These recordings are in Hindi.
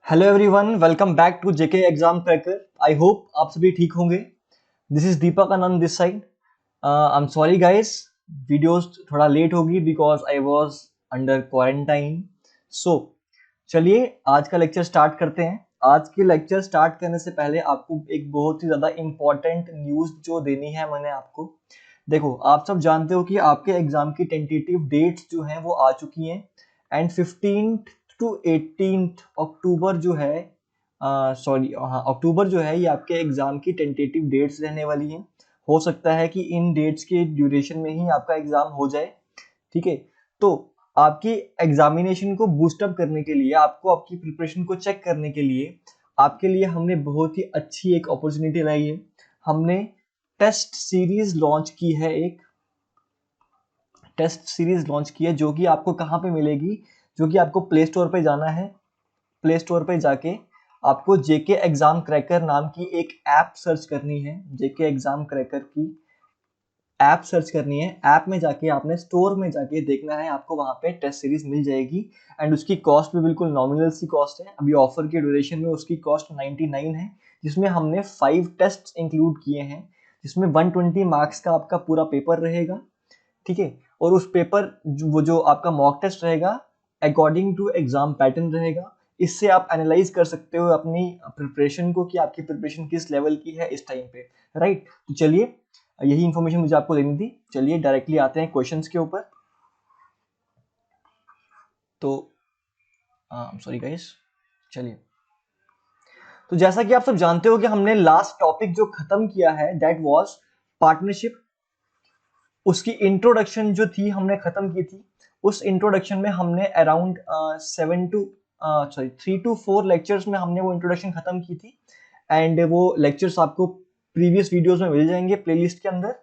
Hello everyone, welcome back to JK exam cracker. I hope आप सभी ठीक होंगे। This is Deepak Anand this side. I am sorry guys, videos थोड़ा लेट होगी because I was under quarantine. So चलिए आज का लेक्चर स्टार्ट करते हैं। आज के लेक्चर स्टार्ट करने से पहले आपको एक बहुत ही ज़्यादा इम्पोर्टेंट न्यूज़ जो देनी है मैंने आपको। देखो, आप सब जानते हो कि आपके एग्जाम की टेंटेटिव डेट्स जो हैं वो आ चुकी हैं एंड 15th टू 18th अक्टूबर जो है, सॉरी हाँ अक्टूबर जो है, ये आपके एग्जाम की टेंटेटिव डेट्स रहने वाली हैं। हो सकता है कि इन डेट्स के ड्यूरेशन में ही आपका एग्जाम हो जाए। ठीक है, तो आपकी एग्जामिनेशन को बूस्टअप करने के लिए, आपको आपकी प्रिपरेशन को चेक करने के लिए, आपके लिए हमने बहुत ही अच्छी एक अपॉर्चुनिटी लाई है। हमने टेस्ट सीरीज लॉन्च की है, एक टेस्ट सीरीज लॉन्च की है जो कि आपको कहाँ पे मिलेगी, जो कि आपको प्ले स्टोर पे जाना है। प्ले स्टोर पे जाके आपको जेके एग्जाम क्रैकर नाम की एक ऐप सर्च करनी है। जेके एग्जाम क्रैकर की ऐप सर्च करनी है। ऐप में जाके आपने स्टोर में जाके देखना है, आपको वहां पे टेस्ट सीरीज मिल जाएगी एंड उसकी कॉस्ट भी बिल्कुल नॉमिनल सी कॉस्ट है। अभी ऑफर के ड्यूरेशन में उसकी कॉस्ट 99 है, जिसमें हमने 5 टेस्ट इंक्लूड किए हैं, जिसमें 120 मार्क्स का आपका पूरा पेपर रहेगा। ठीक है, और उस पेपर वो जो आपका मॉक टेस्ट रहेगा अकॉर्डिंग टू एग्जाम पैटर्न रहेगा। इससे आप एनालाइज कर सकते हो अपनी प्रिपरेशन को कि आपकी प्रिपरेशन किस लेवल की है इस टाइम पे। राइट, तो चलिए, यही इंफॉर्मेशन मुझे आपको देनी थी। चलिए डायरेक्टली आते हैं क्वेश्चंस के ऊपर। तो सॉरी गाइस, चलिए। तो जैसा कि आप सब जानते हो कि हमने लास्ट टॉपिक जो खत्म किया है दैट वाज पार्टनरशिप। उसकी इंट्रोडक्शन जो थी हमने खत्म की थी। उस इंट्रोडक्शन में हमने अराउंड 3 to 4 लेक्चर्स में हमने वो इंट्रोडक्शन खत्म की थी एंड वो लेक्चर्स आपको प्रीवियस वीडियोस में मिल जाएंगे प्लेलिस्ट के अंदर।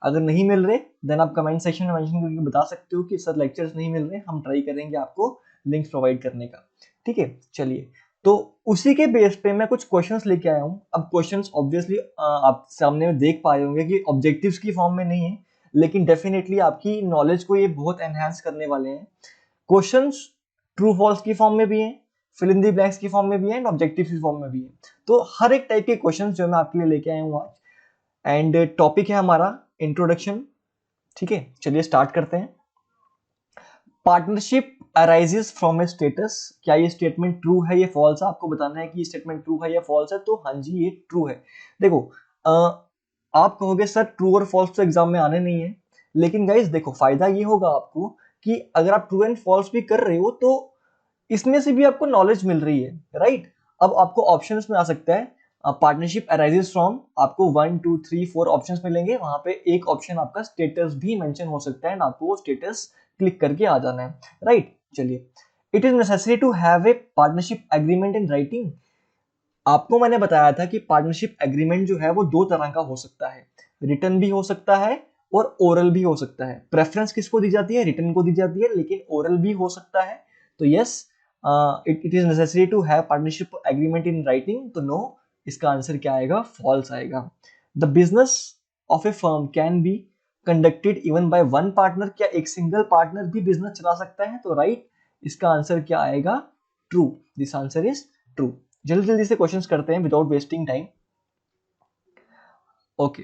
अगर नहीं मिल रहे देन आप कमेंट सेक्शन में मेंशन करके बता सकते हो कि सर लेक्चर्स नहीं मिल रहे, हम ट्राई करेंगे आपको लिंक्स प्रोवाइड करने का। ठीक है, चलिए। तो उसी के बेस पे मैं कुछ क्वेश्चंस लेके आया हूँ। अब क्वेश्चंस ऑब्वियसली आप सामने में देख पा रहे होंगे कि ऑब्जेक्टिव्स की फॉर्म में नहीं है, लेकिन डेफिनेटली आपकी नॉलेज को ये बहुत एनहांस करने वाले हैं। क्वेश्चंस ट्रू फॉल्स की फॉर्म में भी हैं, फिल इन द ब्लैंक्स की फॉर्म में भी हैं एंड ऑब्जेक्टिव की फॉर्म में भी हैं। तो हर एक टाइप के क्वेश्चंस जो मैं आपके लिए लेके आया हूँ आज। एंड टॉपिक है हमारा इंट्रोडक्शन। ठीक है, चलिए स्टार्ट करते हैं। Partnership arises from A status. क्या ये स्टेटमेंट ट्रू है, ये फॉल्स है? आपको बताना है कि ये स्टेटमेंट ट्रू है या फॉल्स है। तो हाँ जी, ये ट्रू है। देखो, आप कहोगे सर ट्रू और फॉल्स तो एग्जाम में आने नहीं है, लेकिन गाइज देखो, फायदा ये होगा आपको कि अगर आप ट्रू एंड फॉल्स भी कर रहे हो तो इसमें से भी आपको नॉलेज मिल रही है। राइट, अब आपको ऑप्शंस में आ सकता है पार्टनरशिप अराइजेस फ्रॉम, आपको 1 2 3 4 ऑप्शंस मिलेंगे। वहां पे एक ऑप्शन आपका स्टेटस भी मेंशन हो सकता है एंड आपको वो स्टेटस क्लिक करके आ जाना है। राइट, चलिए। It is necessary to have a partnership agreement in writing. आपको मैंने बताया था कि पार्टनरशिप एग्रीमेंट जो है वो दो तरह का हो सकता है, रिटर्न भी हो सकता है और ओरल भी हो सकता है। प्रेफरेंस किसको दी जाती है? रिटर्न को दी जाती है, लेकिन ओरल भी हो सकता है। तो yes, it is necessary to have partnership agreement in writing. तो नो, इसका आंसर क्या आएगा? फॉल्स आएगा। The business of a firm can be conducted even by one partner. क्या एक सिंगल पार्टनर भी बिजनेस चला सकता है? तो राइट, इसका आंसर क्या आएगा? True. This answer is true. जल्दी जल्दी से क्वेश्चंस करते हैं without wasting time. Okay,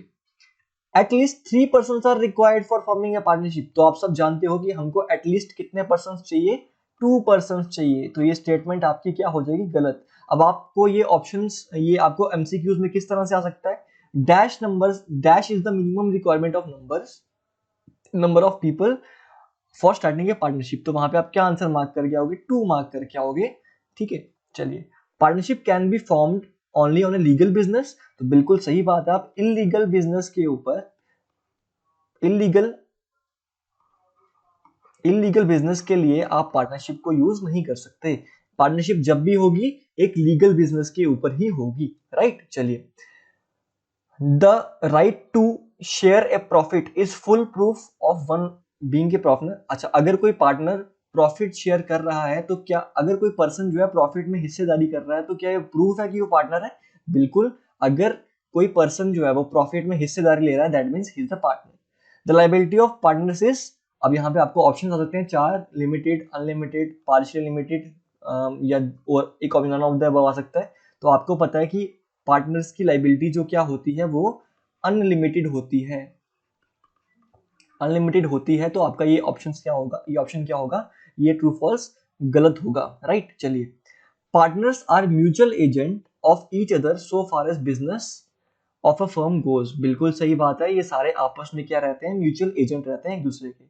at least 3 person are required for forming a partnership. तो आप सब जानते हो कि हमको एटलीस्ट कितने पर्सन चाहिए? 2 पर्सन चाहिए। तो ये स्टेटमेंट आपकी क्या हो जाएगी? गलत। अब आपको ये ऑप्शंस, ये आपको एमसीक्यूज में किस तरह से आ सकता है? Dash numbers, dash is the minimum requirement of numbers, number of people for starting A partnership. तो वहां पे आप क्या आंसर मार्क करके आओगे? 2 मार्क करके आओगे। ठीक है, चलिए। Partnership can be formed only on a legal business. तो बिल्कुल सही बात है, आप इलीगल बिजनेस के ऊपर, इलीगल इलीगल बिजनेस के लिए आप पार्टनरशिप को यूज नहीं कर सकते। पार्टनरशिप जब भी होगी एक लीगल बिजनेस के ऊपर ही होगी। राइट, चलिए। The right to share a profit is full proof of one being a partner. अच्छा, अगर कोई पार्टनर प्रॉफिट शेयर कर रहा है तो क्या, अगर कोई पर्सन जो है प्रॉफिट में हिस्सेदारी कर रहा है तो क्या ये प्रूफ है कि वो पार्टनर है? बिल्कुल। अगर कोई पर्सन जो है वो प्रॉफिट में हिस्सेदारी ले रहा है, that means he is the partner. The liability of partners is, अब यहाँ पे आपको ऑप्शन आ सकते हैं 4: लिमिटेड, अनलिमिटेड, पार्शियल लिमिटेड, या और एक option none of the above आ सकता है। तो आपको पता है कि पार्टनर्स की लाइबिलिटी जो क्या होती है वो अनलिमिटेड होती है, अनलिमिटेड होती है। तो आपका ये ऑप्शन क्या होगा, ये ऑप्शन क्या होगा, ये ट्रू फॉल्स गलत होगा, राइट। चलिए, partners are mutual agent of each other so far as business of a firm goes, बिल्कुल सही बात है, ये सारे आपस में क्या रहते हैं, म्यूचुअल एजेंट रहते हैं एक दूसरे के।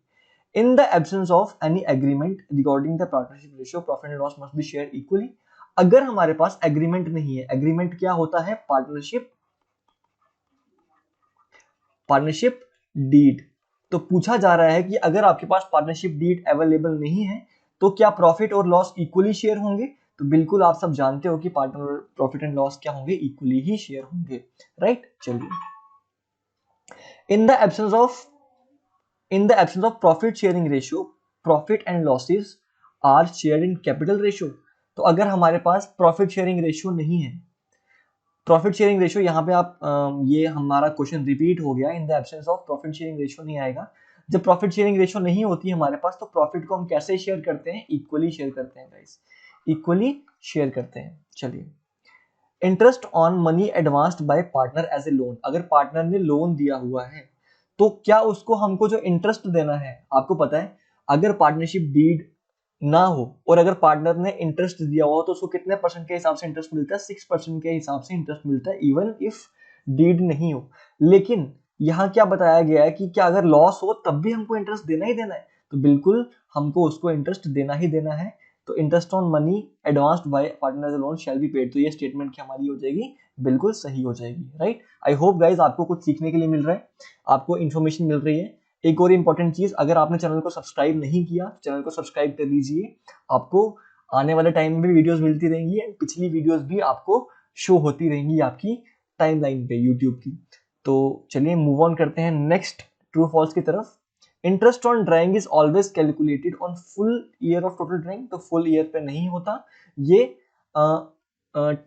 इन the absence of any agreement regarding the partnership ratio profit and loss must be share equally, अगर हमारे पास एग्रीमेंट नहीं है, एग्रीमेंट क्या होता है, पार्टनरशिप, पार्टनरशिप डीड। तो पूछा जा रहा है कि अगर आपके पास पार्टनरशिप डीड अवेलेबल नहीं है तो क्या प्रॉफिट और लॉस इक्वली शेयर होंगे, तो बिल्कुल आप सब जानते हो कि पार्टनर प्रॉफिट एंड लॉस क्या होंगे, इक्वली ही शेयर होंगे, राइट। चलिए, in the absence of profit sharing ratio profit and losses are shared in capital ratio, तो अगर हमारे पास प्रॉफिट शेयरिंग रेशियो नहीं है, प्रॉफिट शेयरिंग रेशियो, यहाँ पे आप ये हमारा क्वेश्चन रिपीट हो गया, इन the absence of profit sharing ratio नहीं आएगा। जब प्रॉफिट शेयरिंग रेशियो नहीं होती हमारे पास तो प्रॉफिट को हम कैसे शेयर करते हैं, इक्वली शेयर करते हैं गाइस, इक्वली शेयर करते हैं। चलिए, interest on money advanced by partner as a loan, अगर पार्टनर ने लोन दिया हुआ है तो क्या उसको हमको जो इंटरेस्ट देना है, आपको पता है अगर पार्टनरशिप डीड ना हो और अगर पार्टनर ने इंटरेस्ट दिया हुआ हो तो उसको कितने परसेंट के हिसाब से इंटरेस्ट मिलता है, 6% के हिसाब से इंटरेस्ट मिलता है, इवन इफ डीड नहीं हो। लेकिन यहाँ क्या बताया गया है कि क्या अगर लॉस हो तब भी हमको इंटरेस्ट देना ही देना है, तो बिल्कुल हमको उसको इंटरेस्ट देना ही देना है। तो interest on money advanced by partner loan shall be paid, तो ये स्टेटमेंट क्या हमारी हो जाएगी, बिल्कुल सही हो जाएगी, राइट। आई होप गाइज आपको कुछ सीखने के लिए मिल रहा है, आपको इन्फॉर्मेशन मिल रही है। एक और इंपॉर्टेंट चीज, अगर आपने चैनल को सब्सक्राइब नहीं किया तो चैनल को सब्सक्राइब कर लीजिए, आपको आने वाले टाइम में भी वीडियोस मिलती रहेंगी एंड पिछली वीडियोस भी आपको शो होती रहेंगी आपकी टाइमलाइन पे यूट्यूब की। तो चलिए मूव ऑन करते हैं नेक्स्ट ट्रू फॉल्स की तरफ। Interest on drawing is always calculated on full year of total drawing, तो फुल ईयर पे नहीं होता, ये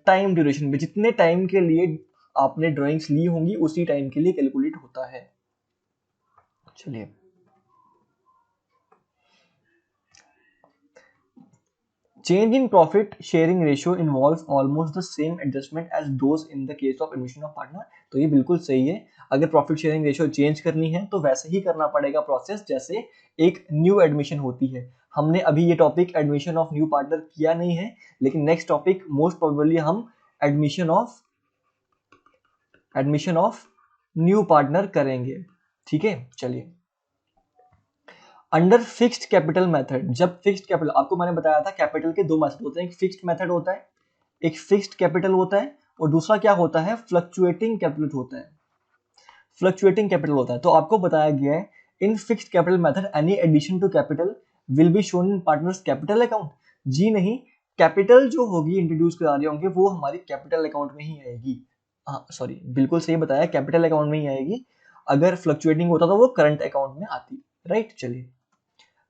टाइम ड्यूरेशन पे, जितने टाइम के लिए आपने ड्राइंग्स ली होंगी उसी टाइम के लिए कैलकुलेट होता है। चलिए, change in profit sharing ratio involves almost the same adjustment as those in the case of admission of partner, तो ये बिल्कुल सही है, अगर प्रॉफिट शेयरिंग रेशियो चेंज करनी है तो वैसे ही करना पड़ेगा प्रोसेस जैसे एक न्यू एडमिशन होती है। हमने अभी ये topic admission of new partner किया नहीं है, लेकिन नेक्स्ट टॉपिक मोस्ट प्रोबेबली हम एडमिशन ऑफ न्यू पार्टनर करेंगे, ठीक है। चलिए, अंडर फिक्स्ड कैपिटल मेथड, जब फिक्स्ड कैपिटल, आपको मैंने बताया था कैपिटल के दो मेथड होते हैं, एक फिक्स्ड मेथड होता है, एक फिक्स्ड कैपिटल होता है, और दूसरा क्या होता है, फ्लक्चुएटिंग कैपिटल होता है, फ्लक्चुएटिंग कैपिटल होता है। तो आपको बताया गया है in fixed capital method any addition to capital will be shown in partners capital account, जी नहीं, कैपिटल जो होगी इंट्रोड्यूस करा रहे होंगे वो हमारी कैपिटल अकाउंट में ही आएगी, हाँ सॉरी बिल्कुल सही बताया, कैपिटल अकाउंट में ही आएगी, अगर फ्लक्चुएटिंग होता तो वो करंट अकाउंट में आती, राइट। चलिए,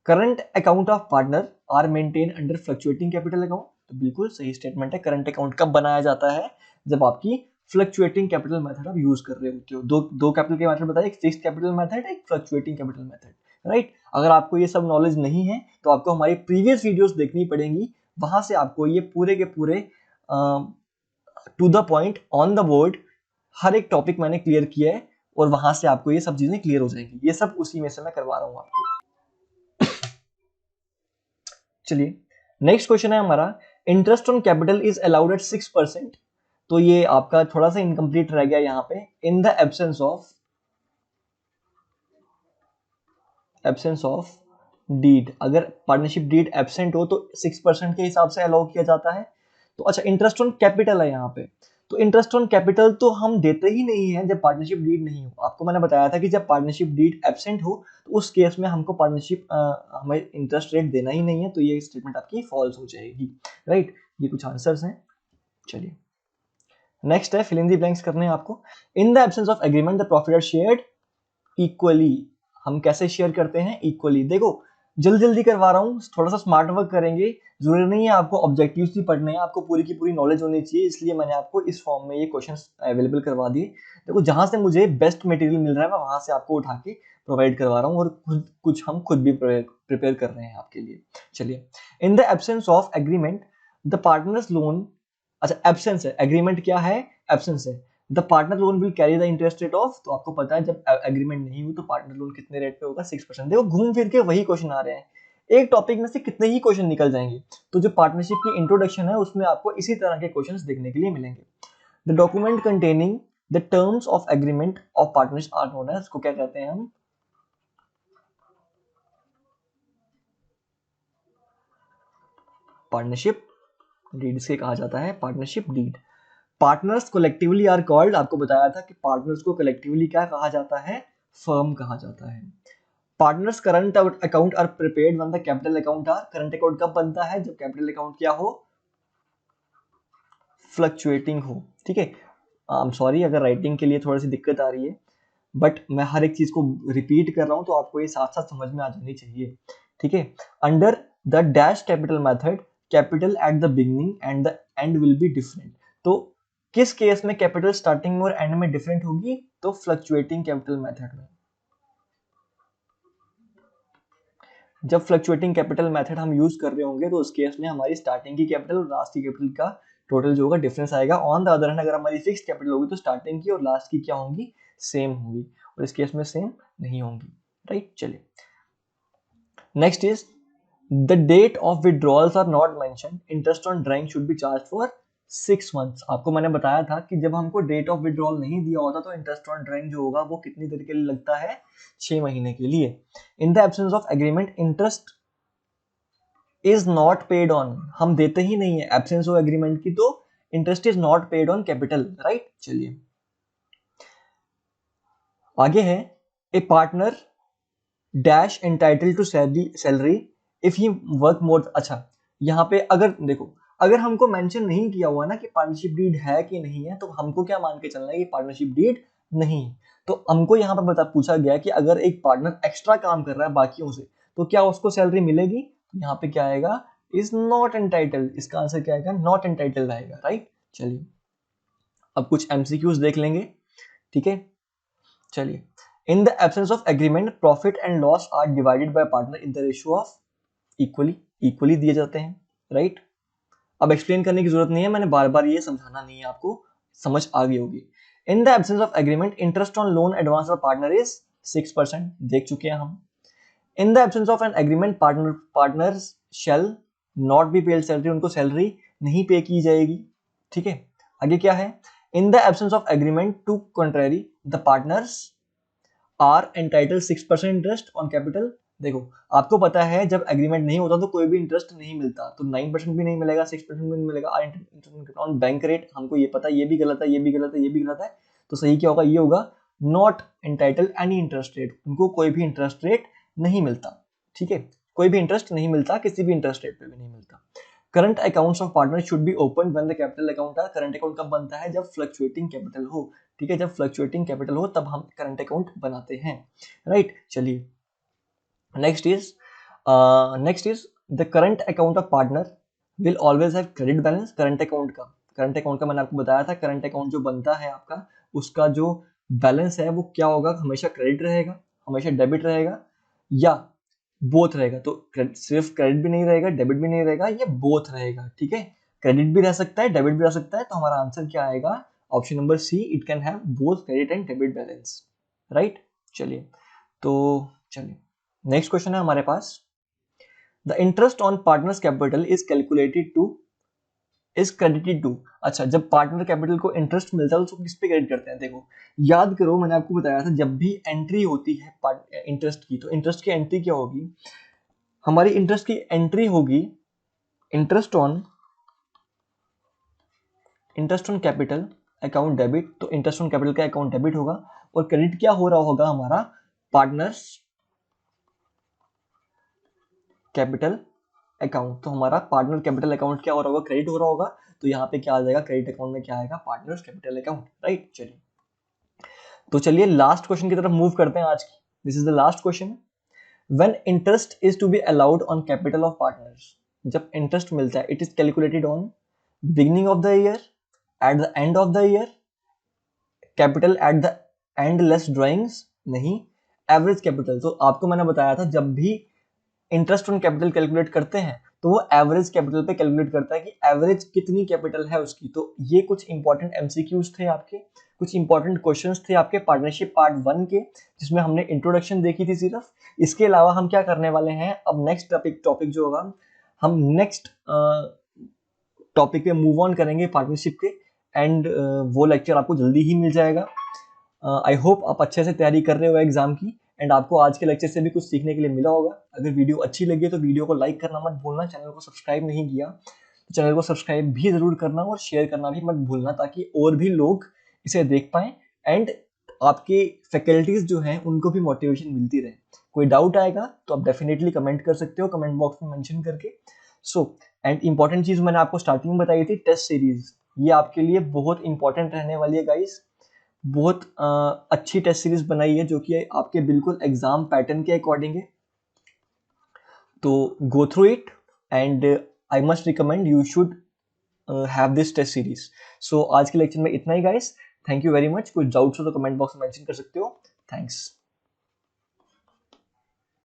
current account of partner are maintain under fluctuating capital account, तो बिल्कुल सही स्टेटमेंट है, करंट अकाउंट कब बनाया जाता है, जब आपकी फ्लक्चुएटिंग कैपिटल मेथड आप यूज कर रहे होते हो। दो कैपिटल के मेथड बताए, एक फिक्स्ड कैपिटल मेथड, एक फ्लक्चुएटिंग कैपिटल मेथड, राइट। अगर आपको ये सब नॉलेज नहीं है तो आपको हमारी प्रीवियस वीडियोस देखनी पड़ेंगी, वहां से आपको ये पूरे के पूरे to the point on the board हर एक टॉपिक मैंने क्लियर किया है, और वहां से आपको ये सब चीजें क्लियर हो जाएंगी, ये सब उसी में से मैं करवा रहा हूँ आपको। चलिए, नेक्स्ट क्वेश्चन है हमारा, interest on capital is allowed at 6%, तो ये आपका थोड़ा सा इनकम्प्लीट रह गया यहाँ पे, in the absence of deed, अगर पार्टनरशिप डीड एब्सेंट हो तो 6% के हिसाब से अलाउ किया जाता है। तो अच्छा, इंटरेस्ट ऑन कैपिटल है यहाँ पे, तो इंटरेस्ट ऑन कैपिटल तो हम देते ही नहीं है जब पार्टनरशिप डीड नहीं हो, आपको मैंने बताया था कि जब पार्टनरशिप डीड एब्सेंट हो तो उस केस में हमको पार्टनरशिप हमें इंटरेस्ट रेट देना ही नहीं है, तो ये स्टेटमेंट आपकी फॉल्स हो जाएगी, राइट। ये कुछ आंसर्स हैं। चलिए, नेक्स्ट है, फिल इन द ब्लैंक्स करने हैं आपको। In the absence of agreement the profit are shared equally, हम कैसे शेयर करते हैं, इक्वली। देखो जल्दी जल्दी करवा रहा हूँ, थोड़ा सा स्मार्ट वर्क करेंगे, जरूरी नहीं है आपको ऑब्जेक्टिव्स भी पढ़ने हैं, आपको पूरी की पूरी नॉलेज होनी चाहिए, इसलिए मैंने आपको इस फॉर्म में ये क्वेश्चंस अवेलेबल करवा दिए। देखो जहां से मुझे बेस्ट मटेरियल मिल रहा है मैं वहां से आपको उठा के प्रोवाइड करवा रहा हूँ, और कुछ हम खुद भी प्रिपेयर कर रहे हैं आपके लिए। चलिए, in the absence of agreement the partners loan, अच्छा एब्सेंस है, एग्रीमेंट क्या है, एब्सेंस है, the partner loan will carry the interest rate of, तो आपको पता है जब एग्रीमेंट नहीं हुई तो पार्टनर लोन कितने रेट पे होगा, 6%। देखो घूम फिर के वही क्वेश्चन आ रहे हैं, एक टॉपिक में से कितने ही क्वेश्चन निकल जाएंगे। तो जो पार्टनरशिप की इंट्रोडक्शन है उसमें आपको इसी तरह के क्वेश्चंस देखने के लिए मिलेंगे। The document containing the terms of agreement of partnership are known as, को क्या कहते हैं हम, पार्टनरशिप डीड से कहा जाता है, partnership deed. Partners collectively are called, आपको बताया था कि पार्टनर्स को कलेक्टिवली क्या कहा जाता है, फर्म कहा जाता है। Partners current account are prepared when the capital account are, current account कब बनता है, जब कैपिटल अकाउंट क्या हो, फ्लक्चुएटिंग हो। ठीक है, आई एम सॉरी अगर राइटिंग के लिए थोड़ी सी दिक्कत आ रही है, बट मैं हर एक चीज को रिपीट कर रहा हूं तो आपको ये साथ साथ समझ में आ जानी चाहिए। ठीक है, under the dash capital method capital at the beginning and the end will be different, तो किस केस में कैपिटल स्टार्टिंग में और एंड में डिफरेंट होगी, तो फ्लक्चुएटिंग कैपिटल मेथड में। जब फ्लक्चुएटिंग कैपिटल मेथड हम यूज कर रहे होंगे तो उस केस में हमारी स्टार्टिंग की कैपिटल और लास्ट की कैपिटल का टोटल जो होगा डिफरेंस आएगा। ऑन द अदर हैंड अगर हमारी फिक्स कैपिटल होगी तो स्टार्टिंग की और लास्ट की क्या होंगी, सेम होंगी, और इस केस में सेम नहीं होंगी। राइट, चलिए next is the date of withdrawals are not mention, interest on drawing should be charge for 6 months. आपको मैंने बताया था कि जब हमको डेट ऑफ विड्रॉल नहीं दिया होता तो इंटरेस्ट ऑन ड्राइंग जो होगा वो कितनी देर के लिए लगता है, 6 महीने के लिए। इन the absence of agreement interest is not paid on, हम देते ही नहीं है, एब्सेंस ऑफ एग्रीमेंट की तो interest is not paid on capital. Right, चलिए आगे है, a partner dash entitled to salary if he work more, अच्छा यहाँ पे अगर देखो, अगर हमको मेंशन नहीं किया हुआ ना कि पार्टनरशिप डीड है कि नहीं है, तो हमको क्या मान के चलना है कि पार्टनरशिप डीड नहीं है। तो हमको यहाँ पे बता पूछा गया कि अगर एक पार्टनर एक्स्ट्रा काम कर रहा है बाकियों से तो क्या उसको सैलरी मिलेगी, यहाँ पे क्या आएगा, इज नॉट एंटाइटल्ड, इसका आंसर क्या आएगा, नॉट एंटाइटल्ड आएगा। राइट, चलिए अब कुछ एमसीक्यूज देख लेंगे। ठीक है, चलिए in the absence of agreement profit and loss are divided by partner in the ratio of equally, equally दिए जाते हैं। राइट, अब एक्सप्लेन करने की जरूरत नहीं है, मैंने बार बार ये समझाना नहीं है, आपको समझ आ गई होगी। In the absence of agreement interest on loan advance of partner is 6%, देख चुके हैं हम। In the absence of an agreement partners shall not be paid salary, उनको सैलरी नहीं पे की जाएगी। ठीक है, आगे क्या है, in the absence of agreement to contrary the partners are entitle 6% interest on capital. देखो आपको पता है जब एग्रीमेंट नहीं होता तो कोई भी इंटरेस्ट नहीं मिलता, तो 9% भी नहीं मिलेगा, 6% भी नहीं मिलेगा। ऑन बैंक रेट हमको ये पता है, ये भी गलत है, ये भी गलत है, ये भी गलत है, तो सही क्या होगा, ये होगा not entitle any interest rate, उनको कोई भी इंटरेस्ट रेट नहीं मिलता। ठीक है, कोई भी इंटरेस्ट नहीं मिलता, किसी भी इंटरेस्ट रेट पे भी नहीं मिलता। Current accounts of partner should be open when the capital account are, current account कब बनता है, जब फ्लक्चुएटिंग कैपिटल हो। ठीक है, जब फ्लक्चुएटिंग कैपिटल हो तब हम करंट अकाउंट बनाते हैं। राइट, चलिए next is the current account of partner will always have credit balance. Current account का मैंने आपको बताया था, करंट अकाउंट जो बनता है आपका उसका जो बैलेंस है वो क्या होगा, हमेशा क्रेडिट रहेगा, हमेशा डेबिट रहेगा, या बोथ रहेगा। तो सिर्फ क्रेडिट भी नहीं रहेगा, डेबिट भी नहीं रहेगा, ये बोथ रहेगा। ठीक है, क्रेडिट भी रह सकता है, डेबिट भी रह सकता है, तो हमारा आंसर क्या आएगा, option number C, it can have both credit and debit balance. Right, चलिए तो चलिए नेक्स्ट क्वेश्चन है हमारे पास, the interest on partners capital is calculated to is credited to. अच्छा, जब पार्टनर कैपिटल को इंटरेस्ट मिलता है तो उसको किस पे क्रेडिट करते हैं, देखो याद करो मैंने आपको बताया था जब भी एंट्री होती है इंटरेस्ट की, तो इंटरेस्ट की एंट्री क्या होगी, हमारी इंटरेस्ट की एंट्री होगी interest on capital account debit, तो इंटरेस्ट ऑन कैपिटल का अकाउंट डेबिट होगा, और क्रेडिट क्या हो रहा होगा हमारा, पार्टनर्स कैपिटल अकाउंट, तो हमारा पार्टनर कैपिटल अकाउंट क्या हो रहा होगा, क्रेडिट हो रहा होगा, तो यहाँ पे क्या आ जाएगा, क्रेडिट अकाउंट में क्या आएगा, पार्टनर्स कैपिटल अकाउंट। राइट, चलिए तो चलिए लास्ट क्वेश्चन की तरफ मूव करते हैं आज की, this is the last question. When interest is to be allowed on capital of partners, जब इंटरेस्ट मिलता है it is calculated on beginning of the year, at the end of the year, capital at the end less drawings, नहीं, एवरेज कैपिटल। तो आपको मैंने बताया था जब भी इंटरेस्ट ऑन कैपिटल कैलकुलेट करते हैं तो वो एवरेज कैपिटल पे कैलकुलेट करता है कि एवरेज कितनी कैपिटल है उसकी। तो ये कुछ इंपॉर्टेंट एमसीक्यूज थे आपके, कुछ इंपॉर्टेंट क्वेश्चंस थे आपके पार्टनरशिप पार्ट 1 के, जिसमें हमने इंट्रोडक्शन देखी थी सिर्फ। इसके अलावा हम क्या करने वाले हैं, अब नेक्स्ट टॉपिक जो होगा, हम नेक्स्ट टॉपिक पे मूव ऑन करेंगे पार्टनरशिप के, एंड वो लेक्चर आपको जल्दी ही मिल जाएगा। आई होप आप अच्छे से तैयारी कर रहे हो एग्जाम की, एंड आपको आज के लेक्चर से भी कुछ सीखने के लिए मिला होगा। अगर वीडियो अच्छी लगी तो वीडियो को लाइक करना मत भूलना, चैनल को सब्सक्राइब नहीं किया तो चैनल को सब्सक्राइब भी जरूर करना, और शेयर करना भी मत भूलना, ताकि और भी लोग इसे देख पाएं एंड आपके फैकल्टीज जो हैं उनको भी मोटिवेशन मिलती रहे। कोई डाउट आएगा तो आप डेफिनेटली कमेंट कर सकते हो कमेंट बॉक्स में मेंशन करके। सो एंड इंपॉर्टेंट चीज मैंने आपको स्टार्टिंग में बताई थी, टेस्ट सीरीज, ये आपके लिए बहुत इंपॉर्टेंट रहने वाली है गाइस। बहुत अच्छी टेस्ट सीरीज बनाई है जो कि आपके बिल्कुल एग्जाम पैटर्न के अकॉर्डिंग है। तो go through it, and I must recommend you should have this test series. So आज के लेक्चर में इतना ही guys, thank you very much. कुछ डाउट्स हो तो कमेंट बॉक्स में मेंशन कर सकते हो। थैंक्स।